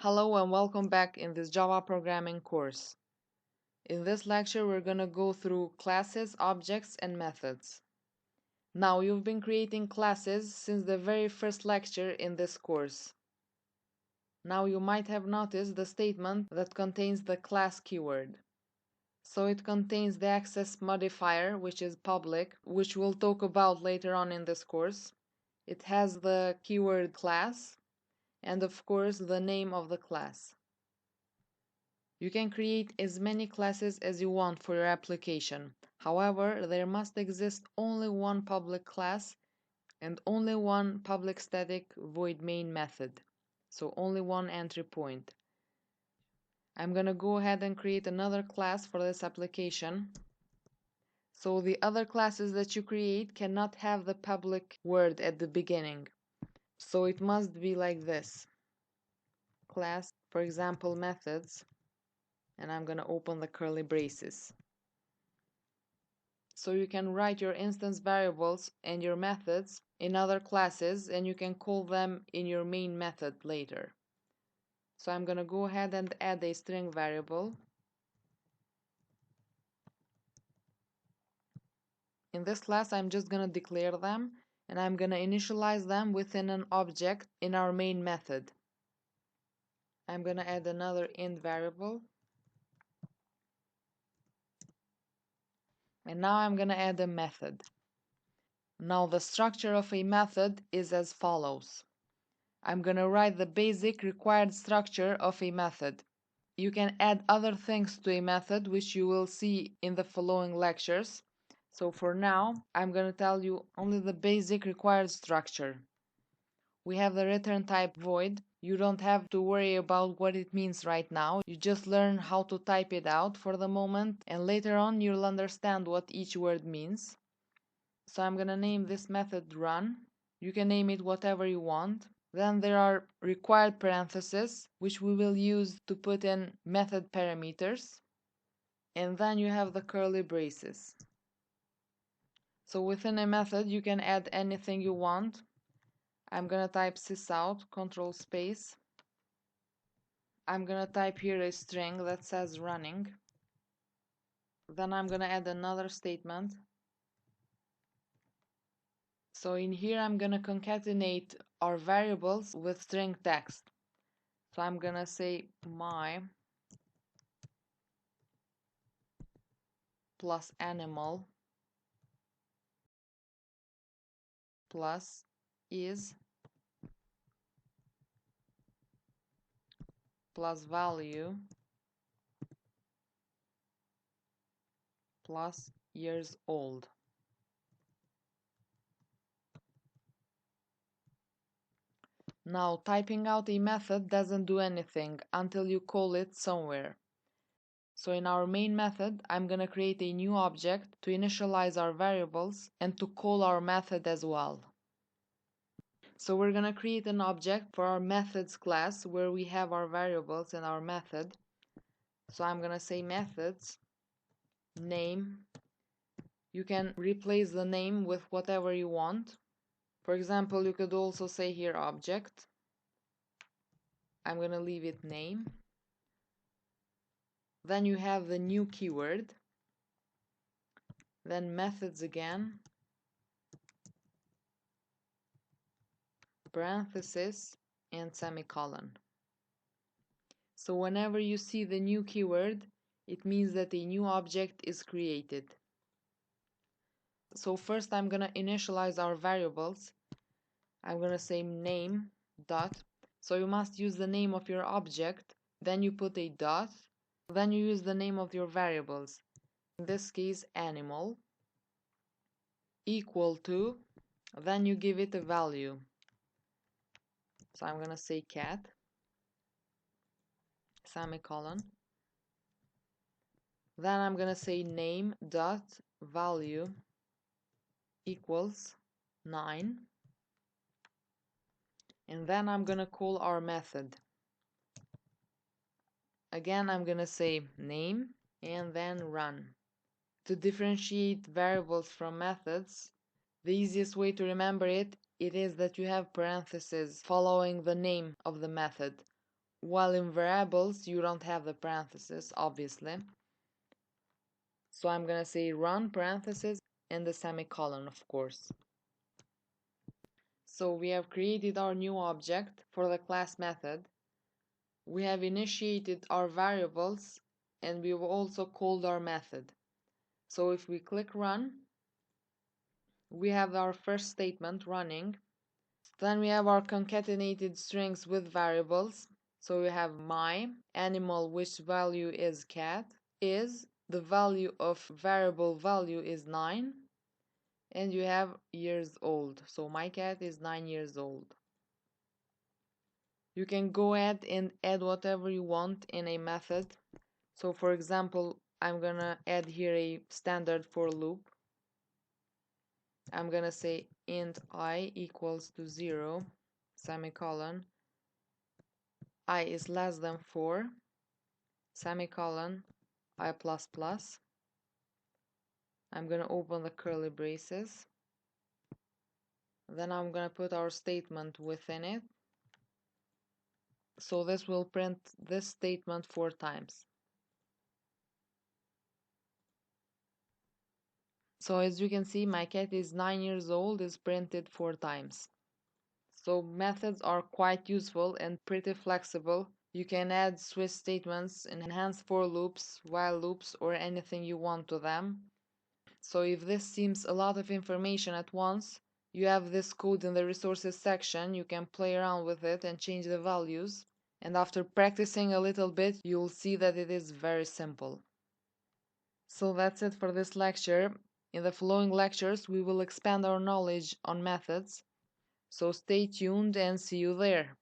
Hello and welcome back in this Java programming course. In this lecture we're gonna go through classes, objects, and methods. Now you've been creating classes since the very first lecture in this course. Now you might have noticed the statement that contains the class keyword. So it contains the access modifier, which is public, which we'll talk about later on in this course. It has the keyword class, and of course the name of the class. You can create as many classes as you want for your application. However, there must exist only one public class and only one public static void main method. So only one entry point. I'm gonna go ahead and create another class for this application. So the other classes that you create cannot have the public word at the beginning. So it must be like this. Class, for example, methods. And I'm gonna open the curly braces. So you can write your instance variables and your methods in other classes and you can call them in your main method later. So I'm gonna go ahead and add a string variable. In this class I'm just gonna declare them and I'm gonna initialize them within an object in our main method. I'm gonna add another int variable. And now I'm gonna add a method. Now the structure of a method is as follows. I'm gonna write the basic required structure of a method. You can add other things to a method, which you will see in the following lectures. So for now, I'm gonna tell you only the basic required structure. We have the return type void. You don't have to worry about what it means right now. You just learn how to type it out for the moment, and later on you'll understand what each word means. So I'm gonna name this method run. You can name it whatever you want. Then there are required parentheses, which we will use to put in method parameters. And then you have the curly braces. So within a method you can add anything you want. I'm gonna type sysout, control space. I'm gonna type here a string that says running. Then I'm gonna add another statement. So in here I'm gonna concatenate our variables with string text. So I'm gonna say my plus animal plus is plus value plus years old. Now typing out a method doesn't do anything until you call it somewhere. So in our main method, I'm gonna create a new object to initialize our variables and to call our method as well. So we're gonna create an object for our methods class where we have our variables and our method. So I'm gonna say methods name. You can replace the name with whatever you want. For example, you could also say here object. I'm gonna leave it name. Then you have the new keyword. Then methods again. Parenthesis and semicolon. So whenever you see the new keyword, it means that a new object is created. So first I'm gonna initialize our variables. I'm gonna say name dot. So you must use the name of your object, then you put a dot, then you use the name of your variables. In this case, animal equal to, then you give it a value. So I'm gonna say cat, semicolon. Then I'm gonna say name dot value equals 9. And then I'm gonna call our method. Again, I'm gonna say name and then run. To differentiate variables from methods, the easiest way to remember it is that you have parentheses following the name of the method. while in variables you don't have the parentheses, obviously. So I'm gonna say run parentheses and the semicolon, of course. So we have created our new object for the class method. We have initiated our variables and we've also called our method. So if we click run, we have our first statement running. Then we have our concatenated strings with variables. So we have my animal, which value is cat, is the value of variable value is 9, and you have years old. So my cat is 9 years old. You can go ahead and add whatever you want in a method. So for example, I'm gonna add here a standard for loop. I'm gonna say int I equals to 0, semicolon, I is less than 4, semicolon, I plus plus. I'm gonna open the curly braces. Then I'm gonna put our statement within it. So this will print this statement 4 times. So as you can see, my cat is 9 years old is printed 4 times. So methods are quite useful and pretty flexible. You can add switch statements, enhance for loops, while loops, or anything you want to them. So if this seems a lot of information at once, you have this code in the resources section. You can play around with it and change the values. And after practicing a little bit, you'll see that it is very simple. So that's it for this lecture. In the following lectures, we will expand our knowledge on methods. So stay tuned and see you there.